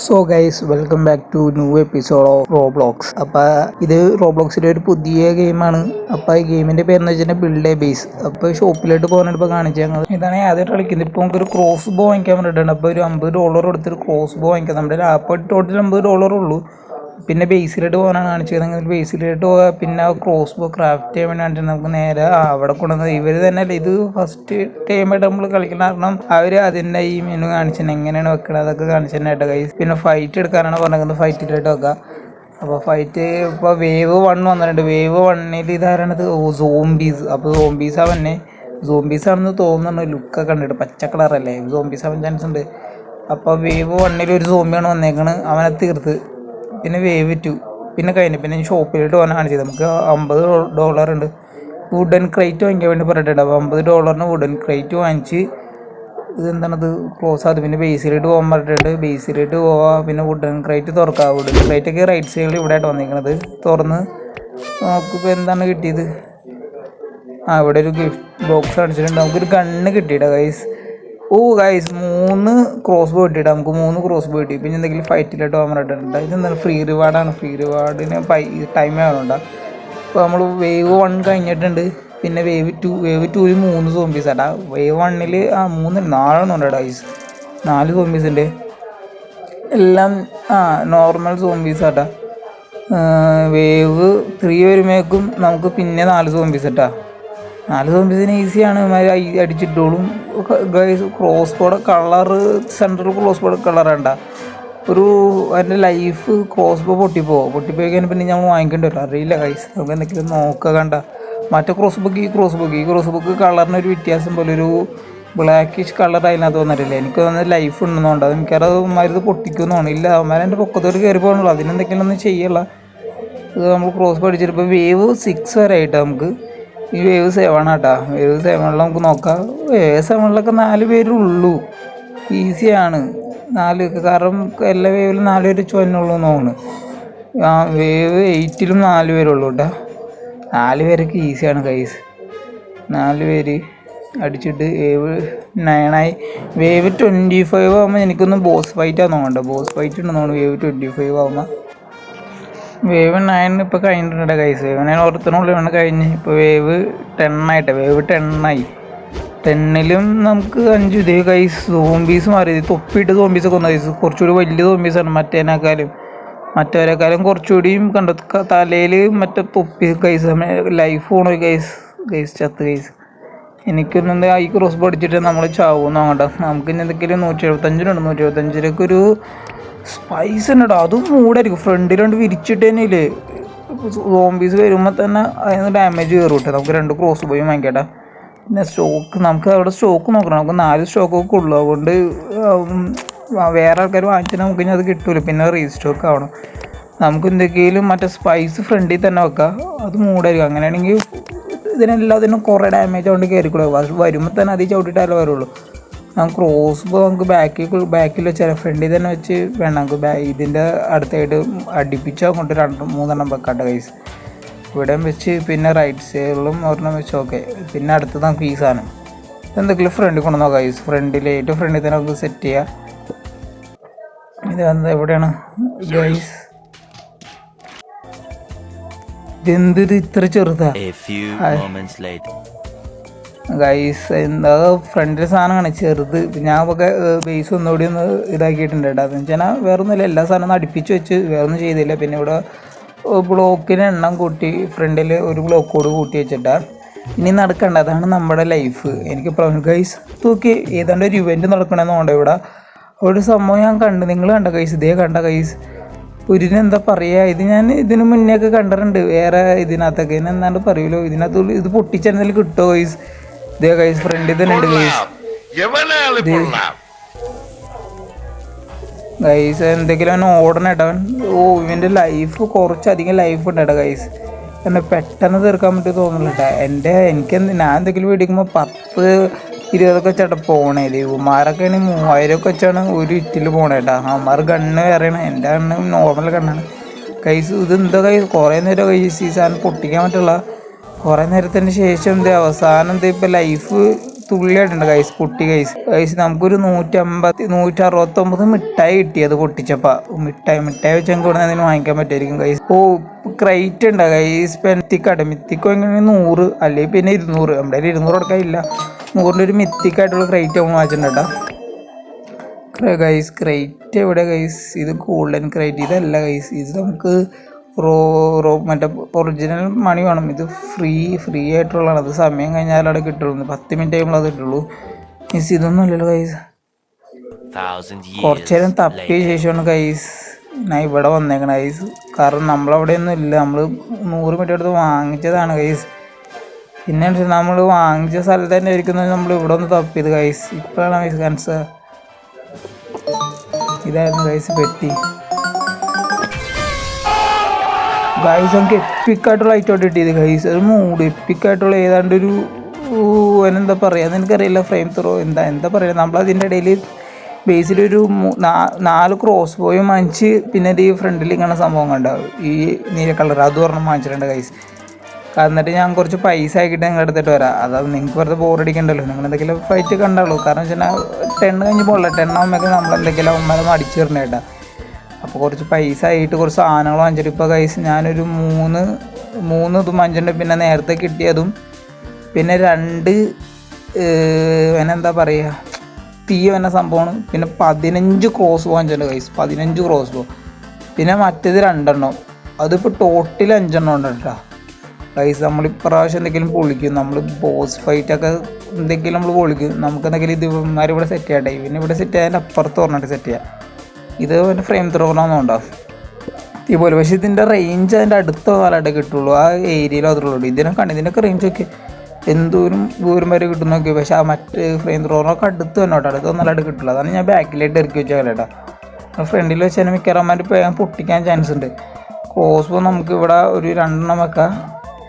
So guys welcome back to new episode of Roblox. അപ്പോൾ ഇത് റോബ്ലോക്സിൻ്റെ ഒരു പുതിയ ഗെയിമാണ്. അപ്പോൾ ഈ ഗെയിമിൻ്റെ പേരെന്ന് വെച്ചിട്ടുണ്ടെങ്കിൽ ബിൽഡ് എ ബേസ്. അപ്പോൾ ഷോപ്പിലോട്ട് പോകാനായിട്ട് ഇപ്പോൾ കാണിച്ചു ഞങ്ങൾ ഇതാണ് ആദ്യമായിട്ട് കളിക്കുന്നത്. ഇപ്പോൾ നമുക്കൊരു ക്രോസ് ബോ വാങ്ങിക്കാൻ വേണ്ടിയിട്ടുണ്ട്. അപ്പോൾ ഒരു $50 കൊടുത്തൊരു ക്രോസ് ബോ വാങ്ങിക്കാം. നമ്മുടെ ലാപ്പ് ടോട്ടൽ $50 ഉള്ളൂ. പിന്നെ ബേസിലോട്ട് പോകാനാണ് കാണിച്ചത്. ബേസിലോട്ട് പോകാം. പിന്നെ ക്രോസ് ബോ ക്രാഫ്റ്റ് ചെയ്യാൻ വേണ്ടി നമുക്ക് നേരെ അവിടെ കൊണ്ടുവന്നത് ഇവർ തന്നെ അല്ല. ഇത് ഫസ്റ്റ് ടൈമായിട്ട് നമ്മൾ കളിക്കുന്ന കാരണം അവർ അതിൻ്റെ ഈ മെനു കാണിച്ചിട്ടുണ്ട്, എങ്ങനെയാണ് വെക്കണത് അതൊക്കെ കാണിച്ചിട്ടുണ്ടായിട്ട് കൈസ്. പിന്നെ ഫൈറ്റ് എടുക്കാനാണ് പറഞ്ഞത്, ഫൈറ്റിലോട്ട് വെക്കാം. അപ്പോൾ ഫൈറ്റ് ഇപ്പോൾ വേവ് 1 വന്നിട്ടുണ്ട്. വേവ് 1 ഇതാരണത് സോംബീസ്. അപ്പോൾ സോംബീസ് അവന്നെ സോംബീസാണെന്ന് തോന്നുന്നു. ലുക്കൊക്കെ കണ്ടിട്ട് പച്ച കളറല്ലേ, സോംബീസ് ആവാൻ ചാൻസ് ഉണ്ട്. അപ്പോൾ വേവ് 1 ഒരു സോംബിയാണ് വന്നേക്കണ്, അവനെ തീർത്ത്. പിന്നെ വേവ് 2 പിന്നെ കഴിഞ്ഞു. പിന്നെ ഷോപ്പിലോട്ട് പോകാൻ കാണിച്ചത്. നമുക്ക് $50 ഉണ്ട്. വുഡൻ ക്രേറ്റ് വാങ്ങിക്കാൻ വേണ്ടി പറഞ്ഞിട്ടുണ്ട്. അപ്പോൾ $50 വുഡൻ ക്രേറ്റ് വാങ്ങിച്ച് ഇതെന്താണത് ക്ലോസ് ആകും. പിന്നെ ബേസിലോട്ട് പോകാൻ പറഞ്ഞിട്ടുണ്ട്. ബേസിലോട്ട് പോവാം. പിന്നെ വുഡൻ ക്രേറ്റ് തുറക്കാം. വുഡൻ ക്രേറ്റൊക്കെ റൈറ്റ് സൈഡിൽ ഇവിടെ ആയിട്ട് വന്നിരിക്കണത്. തുറന്ന് നമുക്കിപ്പോൾ എന്താണ് കിട്ടിയത്? ഇവിടെ ഒരു ഗിഫ്റ്റ് ബോക്സ് അടിച്ചിട്ടുണ്ട്. നമുക്കൊരു ഗണ്ണ് കിട്ടിയിട്ടാ ഗൈസ്. ഗൈസ് 3 ക്രോസ് ബോ കിട്ടിയിട്ട് നമുക്ക് 3 ക്രോസ് ബോ കിട്ടി. പിന്നെ എന്തെങ്കിലും ഫൈറ്റിലോട്ട് പോകാൻ പറഞ്ഞിട്ടുണ്ട്. ഇതെന്താണ് ഫ്രീ റിവാർഡാണ്. ഫ്രീ റിവാർഡിന് ടൈം ആവുന്നുണ്ട്. അപ്പോൾ നമ്മൾ വേവ് 1 കഴിഞ്ഞിട്ടുണ്ട്. പിന്നെ വേവ് 2 3 സോംബീസ് ആട്ടാ. വേവ് 1 4 ഉണ്ട് ഗൈസ്. 4 സോംബീസ് ഉണ്ട്. എല്ലാം നോർമൽ സോംബീസ് ആട്ടാ. വേവ് 3 വരുമ്പോഴേക്കും നമുക്ക് പിന്നെ 4 സോംബീസ് ഇട്ടാ. 4 സോംബീസിന് ഈസിയാണ് അടിച്ചിട്ടോളും guys. Cross board colour central cross board കളറണ്ട അതിൻ്റെ ലൈഫ് ക്രോസ് ബോ പൊട്ടിപ്പോയി കഴിഞ്ഞാൽ പിന്നെ നമ്മൾ വാങ്ങിക്കേണ്ടി വരും. അറിയില്ല ഗൈസ്, നമുക്ക് എന്തെങ്കിലും നോക്കുക. കണ്ട മറ്റേ ക്രോസ് ബുക്ക് കളറിനൊരു വ്യത്യാസം പോലെ ഒരു ബ്ലാക്കിഷ് കളർ അതിനകത്ത് വന്നിട്ടില്ല. എനിക്ക് തോന്നുന്നത് ലൈഫ് ഉണ്ടെന്നുണ്ട്. അത് എനിക്കത് അവന്മാരിത് പൊട്ടിക്കുമെന്നാണ്. ഇല്ല, അവന്മാരെ എൻ്റെ പൊക്കത്തോട്ട് കയറി പോകണുള്ളൂ. അതിനെന്തെങ്കിലും ഒന്നും ചെയ്യല്ല. ഇത് നമ്മൾ ക്രോസ് ബോ അടിച്ചിട്ട് ഇപ്പോൾ വേവ് 6 വരെ ആയിട്ട് നമുക്ക് ഈ വേവ് 7 ആട്ടാ. വേവ് 7 നമുക്ക് നോക്കാം. വേവ് 7 4 പേരുള്ളൂ. ഈസിയാണ് 4, കാരണം എല്ലാ വേവിലും 4 പേര് ചുവന്നുള്ളൂ എന്ന് തോന്നുന്നു. വേവ് 8 4 പേരുള്ളൂ കേട്ടോ. 4 പേരൊക്കെ ഈസിയാണ് കൈസ്. 4 പേര് അടിച്ചിട്ട് വേവ് 9 ആയി. വേവ് 25 ആകുമ്പോൾ എനിക്കൊന്ന് ബോസ് ഫൈറ്റാന്ന് തോന്നണ്ട. ബോസ് ഫൈറ്റ് ഉണ്ടെന്ന് തോന്നുന്നു വേവ് 25 ആകുമ്പോൾ. വേവ് 9 ഇപ്പോൾ കഴിഞ്ഞിട്ടുണ്ട് കൈസ്. വേവ് 9 ഓർത്തിനുള്ളിലാണ് കഴിഞ്ഞ്. ഇപ്പോൾ വേവ് 10 ആയിട്ട്. വേവ് 10 ആയി. 10 നമുക്ക് 5 ഇതേ കൈസ്. സോംബീസ് മാറി തൊപ്പിയിട്ട് സോംബീസൊക്കെ ഒന്ന് കൈസ്. കുറച്ചുകൂടി വലിയ സോംബീസാണ് മറ്റേനേക്കാളും കുറച്ചുകൂടിയും കണ്ട തലയിൽ മറ്റേ തൊപ്പി കൈസ്. ലൈഫ് പോണു കൈസ് ചത്ത് കൈസ്. എനിക്കൊന്നും ഈ ക്രോസ് ബോ അടിച്ചിട്ട് നമ്മൾ ചാവുമെന്ന് നോക്കണ്ട. നമുക്ക് ഇനി എന്തെങ്കിലും 175 175 ഒരു സ്പൈസ് ഉണ്ട് കേട്ടോ. അതും മൂടായിരിക്കും. ഫ്രണ്ടിലുണ്ട് വിരിച്ചിട്ട് തന്നെയില്ലേ. സോംബീസ് വരുമ്പോൾ തന്നെ അതിന് ഡാമേജ് കയറും കേട്ടോ. നമുക്ക് 2 ക്രോസ് ബോയും വാങ്ങിക്കട്ടെ. പിന്നെ നമുക്ക് അവിടെ സ്റ്റോക്ക് നോക്കണം. നമുക്ക് 4 സ്റ്റോക്കൊക്കെ ഉള്ളൂ. അതുകൊണ്ട് വേറെ ആൾക്കാർ വാങ്ങിച്ചാൽ നമുക്ക് ഇനി അത് കിട്ടൂല. പിന്നെ റീസ്റ്റോക്ക് ആവണം. നമുക്ക് എന്തെങ്കിലും മറ്റേ സ്പൈസ് ഫ്രണ്ടിൽ തന്നെ വെക്കാം. അത് മൂടായിരിക്കും. അങ്ങനെയാണെങ്കിൽ ഇതിനെല്ലാത്തിനും കുറേ ഡാമേജ് കൊണ്ട് കയറിക്കൂടെ. വരുമ്പോൾ തന്നെ അതിൽ ചവിട്ടിയിട്ടാലേ വരുള്ളൂ. നമുക്ക് ക്രോസ് ബോ നമുക്ക് ബാക്കിൽ വെച്ചാൽ ഫ്രണ്ടിൽ തന്നെ വെച്ച് വേണം. നമുക്ക് ഇതിൻ്റെ അടുത്തായിട്ട് അടുപ്പിച്ച് അങ്ങോട്ട് 2-3 വെക്കാട്ടെ കൈസ്. ഇവിടെയും വെച്ച് പിന്നെ റൈറ്റ് സൈഡിലും ഒരെണ്ണം വെച്ച്. ഓക്കെ, പിന്നെ അടുത്തത് നമുക്ക് ഈ സാധനം എന്തെങ്കിലും ഫ്രണ്ടിൽ കൊണ്ടു നോക്കാം കൈസ്. ഏറ്റവും ഫ്രണ്ടിൽ തന്നെ നമുക്ക് സെറ്റ് ചെയ്യാം. ഇത് എവിടെയാണ് ഗൈസ്? ഇതെന്ത് ഇത്ര ചെറുതാ ഗൈസ്. എന്താ ഫ്രണ്ടിൽ സാധനമാണ് ചെറുത്. ഞാൻ ഒക്കെ ബേസ് ഒന്നുകൂടി ഒന്ന് ഇതാക്കിയിട്ടുണ്ട് കേട്ടോ. അതെന്ന് വെച്ചാൽ വേറെ ഒന്നുമില്ല, എല്ലാ സാധനവും അടുപ്പിച്ച് വെച്ച് വേറൊന്നും ചെയ്തില്ല. പിന്നെ ഇവിടെ ബ്ലോക്കിന് എണ്ണം കൂട്ടി ഫ്രണ്ടിൽ ഒരു ബ്ലോക്കോട് കൂട്ടി വെച്ചിട്ടാണ് ഇനി നടക്കണ്ട. അതാണ് നമ്മുടെ ലൈഫ്. എനിക്ക് ഗൈസ് തൂക്കി ഏതാണ്ട് ഒരു ഇവൻറ്റ് നടക്കണമെന്ന് തോന്നുന്നു. ഇവിടെ ഒരു സംഭവം ഞാൻ കണ്ടു. നിങ്ങൾ കണ്ട കൈസ്? ഇതേ കണ്ട കൈസ്. എന്താ പറയുക, ഇത് ഞാൻ ഇതിന് മുന്നേ ഒക്കെ കണ്ടിട്ടുണ്ട് വേറെ ഇതിനകത്തൊക്കെ. എന്താണ്ട് പറയുമല്ലോ, ഇതിനകത്ത് ഇത് പൊട്ടിച്ചെന്തെങ്കിലും കിട്ടുമോ കൈസ്? ഇതേ കൈസ് ഫ്രണ്ടിൽ തന്നെ ഉണ്ട് കൈസ്. ഗൈസ് എന്തെങ്കിലും അവൻ ഓടണേട്ടവൻ. ഇവൻ്റെ ലൈഫ് കുറച്ചധികം ലൈഫ് ഉണ്ട് കേട്ടോ ഗൈസ്. എന്നെ പെട്ടെന്ന് തീർക്കാൻ പറ്റി തോന്നുന്നില്ല കേട്ടോ. ഞാൻ എന്തെങ്കിലും മേടിക്കുമ്പോൾ 10-20 വെച്ചാട്ടാ പോണേ. ഇവന്മാരൊക്കെ ആണെങ്കിൽ 3000 വെച്ചാണ് ഒരു ഇറ്റിൽ പോണേട്ടാ. അവന്മാർ ഗണ്ണ് വേറെയാണ്. എൻ്റെ ഗണ്ണ് നോർമൽ ഗണ്ണാണ് കൈസ്. ഇതെന്താ കൈസ് കുറേ നേരം കൈസ് ഈ സാധനം പൊട്ടിക്കാൻ പറ്റുള്ള. കുറേ നേരത്തിന് ശേഷം അവസാനം ഇപ്പോൾ ലൈഫ് തുള്ളിയായിട്ടുണ്ട് ഗൈസ് പൊട്ടി ഗൈസ് നമുക്കൊരു 169 മിഠായി കിട്ടി അത് പൊട്ടിച്ചപ്പോൾ മിഠായി വെച്ച് ഞങ്ങൾക്ക് ഇവിടെ നിന്ന് വാങ്ങിക്കാൻ പറ്റുമായിരിക്കും ഗൈസ്. ഓ ക്രൈറ്റ് ഉണ്ട് ഗൈസ്. മിത്തിക്കോ എങ്ങനെ 100 അല്ലെങ്കിൽ പിന്നെ 200. നമ്മുടെ 200 കൊടുക്കാനില്ല. 100 ഒരു മിത്തിക്കായിട്ടുള്ള ക്രൈറ്റ് നമ്മൾ വാങ്ങിച്ചിട്ടുണ്ട് ഗൈസ്. ക്രൈറ്റ് എവിടെ ഗൈസ്? ഇത് ഗോൾഡൻ ക്രൈറ്റ് ഇതല്ല ഗൈസ്. ഇത് നമുക്ക് മറ്റേ ഒറിജിനൽ മണി വേണം. ഇത് ഫ്രീ ആയിട്ടുള്ളതാണ്. അത് സമയം കഴിഞ്ഞാൽ അവിടെ കിട്ടുള്ളൂ. 10 മിനിറ്റ് കഴിയുമ്പോൾ അത് കിട്ടുള്ളൂ. മീൻസ് ഇതൊന്നും അല്ലല്ലോ ഗൈസ്. കുറച്ചു നേരം തപ്പിയ ശേഷമാണ് ഗൈസ് ഞാൻ ഇവിടെ വന്നേക്കണം ഗൈസ്. കാരണം നമ്മളവിടെയൊന്നും ഇല്ല. നമ്മൾ 100 മിനിറ്റ് എടുത്ത് വാങ്ങിച്ചതാണ് ഗൈസ്. പിന്നെ നമ്മൾ വാങ്ങിച്ച സ്ഥലത്ത് തന്നെ ഇരിക്കുന്നത് നമ്മൾ ഇവിടെ ഒന്ന് തപ്പിയത് ഗൈസ്. ഇപ്പോഴാണ് ഗൈസ് കാണിച്ചത്. ഇതായിരുന്നു ഗൈസ് പെട്ടി ഗൈസ്. നമുക്ക് എപ്പിക്കായിട്ടുള്ള ഐറ്റോട്ട് കിട്ടിയത് ഗൈസ്. ഒരു മൂഡ് എപ്പിക്കായിട്ടുള്ള ഏതാണ്ട് ഒരു എന്താ പറയുക എനിക്കറിയില്ല. ഫ്രെയിം ത്രോ എന്താ പറയുക. നമ്മളതിൻ്റെ ഇടയിൽ ബേസിലൊരു 4 ക്രോസ് ബോയും വാങ്ങിച്ച് പിന്നെ ഈ ഫ്രണ്ടിൽ ഇങ്ങനെ സംഭവം കണ്ടാവും ഈ നീല കളർ അത് പറഞ്ഞ് വാങ്ങിച്ചിട്ടുണ്ട് ഗൈസ്. എന്നിട്ട് ഞാൻ കുറച്ച് പൈസ ആക്കിയിട്ട് നിങ്ങൾ എടുത്തിട്ട് വരാം. അതായത് നിങ്ങൾക്ക് വെറുതെ ബോറടിക്കണ്ടല്ലോ. നിങ്ങൾ എന്തെങ്കിലും ഫൈറ്റ് കണ്ടാളൂ. കാരണം വെച്ചാൽ 10 കഴിഞ്ഞ് പോകല 10 ആകുമ്പോഴേക്കും നമ്മളെന്തെങ്കിലും അമ്മ അടിച്ചു തരണ കേട്ടാ. അപ്പോൾ കുറച്ച് പൈസ ആയിട്ട് കുറച്ച് സാധനങ്ങൾ വാങ്ങിച്ചിട്ട് ഇപ്പോൾ ഗൈസ് ഞാനൊരു 3 ഇതും വാങ്ങിച്ചിട്ടുണ്ട്. പിന്നെ നേരത്തെ കിട്ടിയതും പിന്നെ 2 എന്താ പറയുക തീയ സംഭവമാണ്. പിന്നെ 15 ക്രോസ് വാങ്ങിച്ചിട്ടുണ്ട് ഗൈസ്. 15 ക്രോസ് ബോ. പിന്നെ മറ്റേത് 2 എണ്ണം. അതിപ്പോൾ ടോട്ടൽ 5 എണ്ണം ഉണ്ട് കേട്ടോ ഗൈസ്. നമ്മൾ ഇപ്രാവശ്യം എന്തെങ്കിലും പൊളിക്കും. നമ്മൾ ബോസ് ഫൈറ്റൊക്കെ എന്തെങ്കിലും നമ്മൾ പൊളിക്കും. നമുക്ക് എന്തെങ്കിലും ഇവിടെ സെറ്റ് ചെയ്യട്ടെ. ഇവന് ഇവിടെ സെറ്റ് ചെയ്യാൻ അപ്പുറത്ത് പറഞ്ഞിട്ട് സെറ്റ് ചെയ്യാം. ഇത് പിന്നെ ഫ്രെയിം ത്രോണമെന്നും ഉണ്ടാവും ഇതുപോലെ. പക്ഷേ ഇതിൻ്റെ റേഞ്ച് അതിൻ്റെ അടുത്ത കാലമായിട്ട് കിട്ടുള്ളൂ. ആ ഏരിയയിൽ അതുള്ളൂ. ഇതിനൊക്കെ റേഞ്ച് ഒക്കെ എന്തോരം ദൂരം വരെ കിട്ടും നോക്കി. പക്ഷേ ആ മറ്റ് ഫ്രെയിം ത്രോറിനൊക്കെ അടുത്ത് തന്നെ കേട്ടോ. അടുത്ത് നല്ലതായിട്ട് കിട്ടില്ല. അതാണ് ഞാൻ ബാക്കിലായിട്ട് ഇറക്കി വെച്ചാൽ കേട്ടോ. ഫ്രണ്ടിൽ വെച്ച് തന്നെ മിക്കറന്മാർ പൊട്ടിക്കാൻ ചാൻസ് ഉണ്ട്. ക്രോസ് ബോ നമുക്ക് ഇവിടെ ഒരു 2 എണ്ണം വെക്കാം.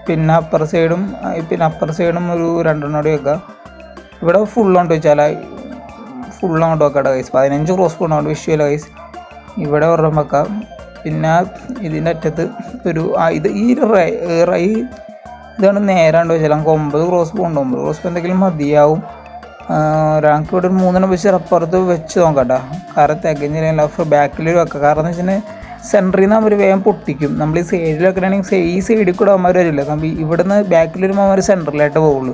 പിന്നെ അപ്പർ സൈഡും ഒരു 2 എണ്ണം കൂടി വെക്കാം. ഇവിടെ ഫുള്ളോണ്ട് വെച്ചാൽ ഫുള്ളങ്ങോട്ട് വെക്കാം ഗൈസ്. 15 ക്രോസ് ബോ ഉണ്ട് വിഷ്വൽ ഗൈസ്. ഇവിടെ ഒരെണ്ണം വെക്കാം. പിന്നെ ഇതിൻ്റെ അറ്റത്ത് ഒരു ഈ ഇതാണ് നേരാണ്ട് വെച്ചാൽ നമുക്ക് 9 ക്രോസ് ബോ ഉണ്ട്. 9 ക്രോസ് ബോ എന്തെങ്കിലും മതിയാവും. ഞങ്ങൾക്ക് ഇവിടെ ഒരു 3 എണ്ണം വെച്ച് അപ്പുറത്ത് വെച്ച് നോക്കട്ടോ. കാരണം തികഞ്ഞില്ല ബാക്കിൽ വെക്കാം. കാരണം എന്ന് വെച്ചിട്ടുണ്ടെങ്കിൽ സെൻറ്ററിൽ നിന്ന് അവർ വേഗം പൊട്ടിക്കും. നമ്മൾ ഈ സൈഡിൽ വെക്കണമെങ്കിൽ ഈ സൈഡിൽ കൂടെ അവന്മാർ വരില്ല. നമ്മൾ ഇവിടുന്ന് ബാക്കിൽ വരുമ്പോൾ അവന്മാർ സെൻറ്ററിലായിട്ട് പോവുള്ളൂ.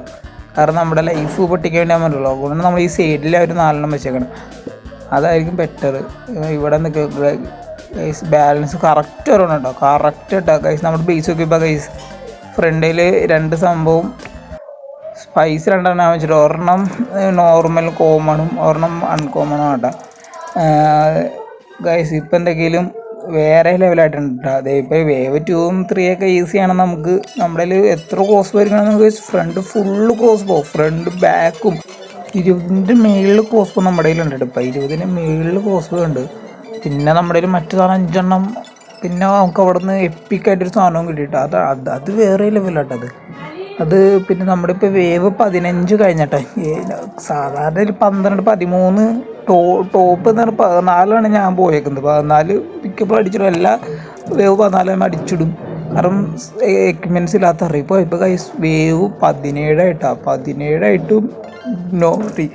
കാരണം നമ്മുടെ ലൈഫ് പൊട്ടിക്കാൻ വേണ്ടി അവന്മാരുള്ളൂ. അതുകൊണ്ട് നമ്മൾ ഈ സൈഡിൽ ഒരു 4 എണ്ണം വെച്ചേക്കണം. അതായിരിക്കും ബെറ്റർ. ഇവിടെ ഗൈസ് ബാലൻസ് കറക്റ്റ് വരണം കേട്ടോ. കറക്റ്റ് കേട്ടോ ഗൈസ്. നമ്മുടെ ബേസ് നോക്കിയപ്പോൾ ഗൈസ് ഫ്രണ്ടിൽ 2 സംഭവം സ്പൈസ് 2 എണ്ണം വെച്ചിട്ട് ഒരെണ്ണം നോർമൽ കോമണും ഒരെണ്ണം അൺകോമണും കേട്ടോ ഗൈസ്. ഇപ്പം എന്തെങ്കിലും വേറെ ലെവലായിട്ടുണ്ട് കേട്ടോ. അതേപോലെ വേവ് 2ഉം 3 ഈസിയാണ്. നമുക്ക് നമ്മുടെ എത്ര ക്രോസ് വരികയാണെന്ന് നമുക്ക് ഫ്രണ്ട് ഫുള്ള് ക്രോസ് പോകും. ഫ്രണ്ട് ബാക്കും 20ൻ്റെ മേളിൽ ക്രോസ് പോകും നമ്മുടെ കയ്യിലുണ്ട് കേട്ടോ. ഇപ്പം 20ന് മേളിൽ ക്രോസ് പോകുന്നുണ്ട്. പിന്നെ നമ്മുടെ കയ്യിൽ മറ്റു സാധനം 5 എണ്ണം. പിന്നെ നമുക്ക് അവിടെ നിന്ന് എപ്പിക്കായിട്ടൊരു സാധനവും കിട്ടിയിട്ട് അത് വേറെ ലെവലാട്ടോ. അത് പിന്നെ നമ്മുടെ ഇപ്പോൾ വേവ് 15 കഴിഞ്ഞിട്ടെ. സാധാരണ ഒരു 12 13 ടോപ്പ് എന്ന് പറഞ്ഞാൽ 14 ഞാൻ പോയേക്കുന്നത്. 14 പിക്കപ്പ് അടിച്ചിടും. എല്ലാ വേവ് 14 അടിച്ചിടും. കാരണം എക്യുപ്മെൻറ്റ്സ് ഇല്ലാത്ത അറിയിപ്പോൾ ഇപ്പോൾ കൈസ് വേവ് 17 17 നോട്ടി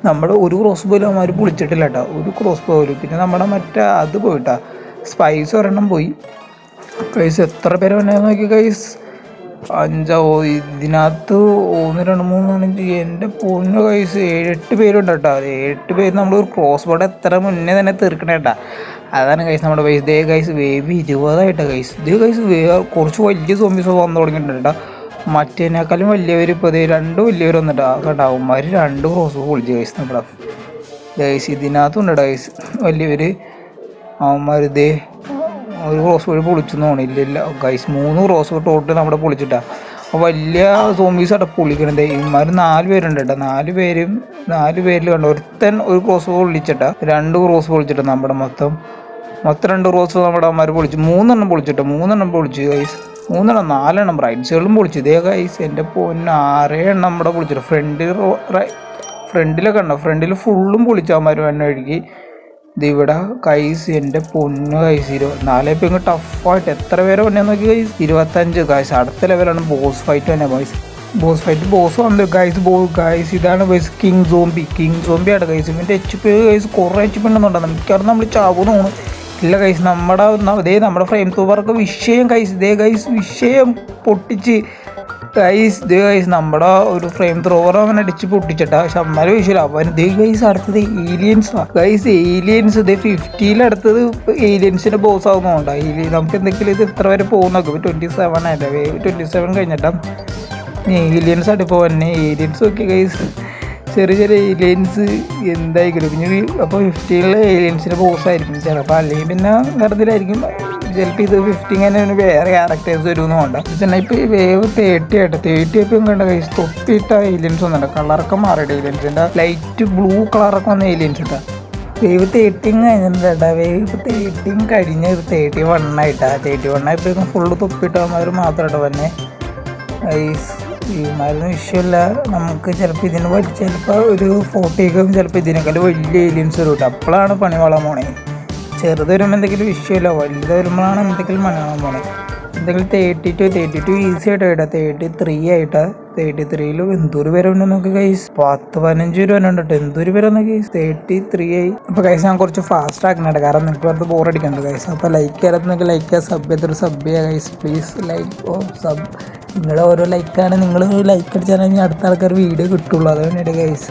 നമ്മുടെ ഒരു ക്രോസ് പോലും അവന്മാർ പൊളിച്ചിട്ടില്ല കേട്ടോ. ഒരു ക്രോസ് പോലും. പിന്നെ നമ്മുടെ മറ്റേ അത് പോയിട്ടാ സ്പൈസ് ഒരെണ്ണം പോയി കൈസ്. എത്ര പേര് വേണമെന്ന് നോക്കി കൈസ്. 5 ഇതിനകത്ത് 1 2 3 4 എൻ്റെ പൊന്നു കൈസ് 7-8 പേരുണ്ട് കേട്ടോ. 7 പേര് നമ്മൾ ഒരു ക്രോസ് ബോർഡ് എത്ര മുന്നേ തന്നെ തീർക്കണേ കേട്ടാ. അതാണ് കൈസ് നമ്മുടെ കൈസ്. ഇതേ കൈസ് വേവ് 20 കൈസ്. ഇത് കൈസ് കുറച്ച് വലിയ സോംബീസ് വന്നു തുടങ്ങിയിട്ടുണ്ട് കേട്ടോ. മറ്റേനേക്കാളും വലിയവർ ഇപ്പോൾ 2 വലിയവർ വന്നിട്ടാ കേട്ടോ. അവന്മാർ 2 ക്രോസ് പൊളിച്ച് കൈസ് നമ്മുടെ കൈസ്. ഇതിനകത്തുണ്ട് കൈസ് വലിയവർ. അവന്മാർ ഇതേ ഒരു ക്രോസ് വഴി പൊളിച്ചെന്ന് തോന്നില്ല ഗൈസ്. 3 ക്രോസ് ടോട്ടൽ നമ്മുടെ പൊളിച്ചിട്ടാ. അപ്പോൾ വലിയ സോംബീസ് അവിടെ പൊളിക്കണത്. ഇവന്മാർ 4 പേരുണ്ട് കേട്ടോ. 4 പേരിൽ കണ്ടോ. ഒരുത്തൻ ഒരു ക്രോസ് പൊളിച്ചിട്ടാ. 2 ക്രോസ് പൊളിച്ചിട്ടാ. നമ്മുടെ മൊത്തം 2 ക്രോസ് നമ്മുടെ അവന്മാർ പൊളിച്ചു. 3 എണ്ണം പൊളിച്ചിട്ടോ. 3 എണ്ണം പൊളിച്ചു ഗൈസ്. 3 എണ്ണം 4 എണ്ണം റൈറ്റ് സൈഡിലും പൊളിച്ചു. ഇതേ ഗൈസ് എൻ്റെ പൊന്ന് 6 എണ്ണം നമ്മുടെ പൊളിച്ചിട്ട്. ഫ്രണ്ടിലൊക്കെ ഉണ്ടോ. ഫ്രണ്ടിൽ ഫുള്ളും പൊളിച്ചു അവന്മാർ വന്ന വഴിക്ക്. ഇതിവിടെ കൈസ് എൻ്റെ പൊന്ന് കൈസ് 24 ഇപ്പം ടഫായിട്ട് എത്ര പേരെ വന്നേ നോക്കി കൈസ്. 25 കൈസ്. അടുത്ത ലെവലാണ് ബോസ് ഫൈറ്റ് തന്നെ കൈസ്. ബോസ് ഫൈറ്റ് ബോസ് വന്നു ഗൈസ് ഇതാണ് ഗൈസ് കിങ് സോംബി ആണ് ഗൈസ്. ഇവൻ്റെ HP ഗൈസ് കുറേ HP ഉണ്ടെന്നുണ്ടോ മിക്കവാറും നമ്മൾ ചാവുന്നു തോന്നുന്നു. ഇല്ല ഗൈസ് നമ്മുടെ ഫ്രെയിം തൂവർക്ക് വിഷയം ഗൈസ് വിഷയം പൊട്ടിച്ച് ഗൈസ് നമ്മുടെ ഒരു ഫ്രെയിം ത്രോവർ അവൻ അടിച്ച് പൊട്ടിച്ചിട്ടാ. പക്ഷെ അന്നാലും വിഷയമില്ല അവൻ ഗൈസ് അടുത്തത് ഏലിയൻസ് 50 അടുത്തത് ഏലിയൻസിൻ്റെ ബോസ് ആവുന്നുണ്ടോ. നമുക്ക് എന്തെങ്കിലും ഇത് ഇത്ര വരെ പോകുന്നൊക്കെ 27 അല്ലേ, വേവ് 27 കഴിഞ്ഞിട്ടാ ഏലിയൻസ് അടുപ്പോൾ തന്നെ ഏലിയൻസ് ഒക്കെ ഗൈസ് ചെറിയ ഏലിയൻസ് എന്തായിരിക്കും പിന്നെ. അപ്പോൾ 50 ഏലിയൻസിൻ്റെ ബോസ് ആയിരിക്കും ചിലപ്പോൾ, അല്ലെങ്കിൽ പിന്നെ വെറുതിലായിരിക്കും ചിലപ്പോൾ. ഇത് 50 തന്നെ വേറെ ക്യാരക്ടേഴ്സ് വരുമെന്ന് വേണ്ട. എന്നാൽ ഇപ്പോൾ വേവ് 30 ആയപ്പോൾ കണ്ട കൈസ് തൊപ്പിയിട്ട ഏലിയൻസ് ഒന്നുണ്ട്. കളറൊക്കെ മാറിയിട്ട് ഏലിയൻസിൻ്റെ ലൈറ്റ് ബ്ലൂ കളറൊക്കെ വന്ന ഏലിയൻസ് ഇട്ടാ. വേവ് 30 കഴിഞ്ഞിട്ടാ. വേവ് ഇപ്പോൾ 30 കഴിഞ്ഞ് 31 ആയിട്ടാ. 31 ആയപ്പോഴേക്കും ഫുള്ള് തൊപ്പിയിട്ടവന്മാർ മാത്രമായിട്ട് തന്നെ ഗൈസ്. ഇമാരൊന്നും വിഷയമില്ല. നമുക്ക് ചിലപ്പോൾ ചിലപ്പോൾ ഒരു 40 ചിലപ്പോൾ ഇതിനേക്കാൾ വലിയ ഏലിയൻസ് വരും കേട്ടോ. അപ്പോഴാണ് പണി വളരാൻ പോണേ. ചെറുത് വരുമ്പോൾ എന്തെങ്കിലും വിഷയമില്ല, വലുത് വരുമ്പോഴാണ് എന്തെങ്കിലും പണി വളരാൻ പോണേ. എന്തെങ്കിലും 32 ഈസി ആയിട്ട് ഇടാം. 33 ആയിട്ടാ. 33 എന്തോരു പേര് ഉണ്ടെന്ന് നോക്കി ഗൈസ്. 10-15 രൂപ ഉണ്ട് കേട്ടോ. എന്തോരു പേരെന്ന് ഗൈസ് 33 ആയി. അപ്പോൾ ഗൈസ് ഞാൻ കുറച്ച് ഫാസ്റ്റ് ആക്കുന്നുണ്ട്, കാരണം നിങ്ങൾക്ക് വെറുതെ ബോറടിക്കണ്ട ഗൈസ്. അപ്പോൾ ലൈക്ക് ചെയ്യാത്ത നിങ്ങൾക്ക് ലൈക്ക് ചെയ്യുക, സബ് ചെയ്യുക ഗൈസ്. Please like sub. നിങ്ങളുടെ ഓരോ ലൈക്കാണ്, നിങ്ങൾ ലൈക്ക് അടിച്ചാൽ അടുത്ത ആൾക്കാർ വീഡിയോ കിട്ടുള്ളൂ. അത് വേണ്ടിയിട്ട് ഗൈസ്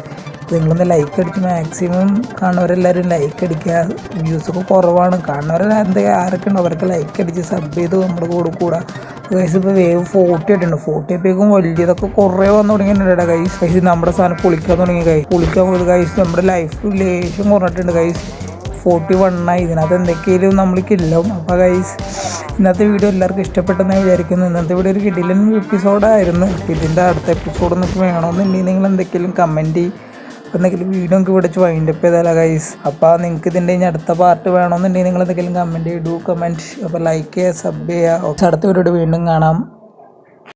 നിങ്ങളൊന്ന് ലൈക്ക് അടിച്ച് മാക്സിമം കാണുന്നവരെല്ലാവരും ലൈക്ക് അടിക്കുക. വ്യൂസൊക്കെ കുറവാണ്, കാണുന്നവരെന്താ ആരൊക്കെ ഉണ്ടോ അവർക്ക് ലൈക്ക് അടിച്ച് സബ് ചെയ്ത് നമ്മുടെ കൂടെ ഗൈസ്. ഇപ്പോൾ വേവ് 40 ആയിട്ടുണ്ട്. 40 ആയപ്പോഴേക്കും വലിയതൊക്കെ കുറേ വന്നു തുടങ്ങിയിട്ടുണ്ട് ഗൈസ്. നമ്മുടെ സാധനം പൊളിക്കാൻ തുടങ്ങി പൊളിക്കാൻ പോയത് ഗൈസ്. നമ്മുടെ ലൈഫ് ലേശം കുറഞ്ഞിട്ടുണ്ട് ഗൈസ്. 41 ആയി. ഇതിനകത്ത് എന്തൊക്കെയായാലും നമ്മൾ കില്ലാവും. അപ്പോൾ ഗൈസ് ഇന്നത്തെ വീഡിയോ എല്ലാവർക്കും ഇഷ്ടപ്പെട്ടെന്ന് വിചാരിക്കുന്നു. ഇന്നത്തെ വീഡിയോ ഒരു കിടിലൻ എപ്പിസോഡായിരുന്നു. ഇതിൻ്റെ അടുത്ത എപ്പിസോഡ് നിങ്ങൾക്ക് വേണമെന്നുണ്ടെങ്കിൽ നിങ്ങൾ എന്തെങ്കിലും കമൻറ്റ് എന്തെങ്കിലും വീഡിയോ നിങ്ങൾക്ക് വിളിച്ച് വൈൻഡപ്പ് ചെയ്താലോ ഗൈസ്. അപ്പോൾ നിങ്ങൾക്ക് ഇതിൻ്റെ അടുത്ത പാർട്ട് വേണമെന്നുണ്ടെങ്കിൽ നിങ്ങൾ എന്തെങ്കിലും കമൻറ്റ് ചെയ്തു കമൻറ്റ്. അപ്പോൾ ലൈക്ക് ചെയ്യുക, സബ് ചെയ്യുക. അടുത്ത വീഡിയോ വീണ്ടും കാണാം.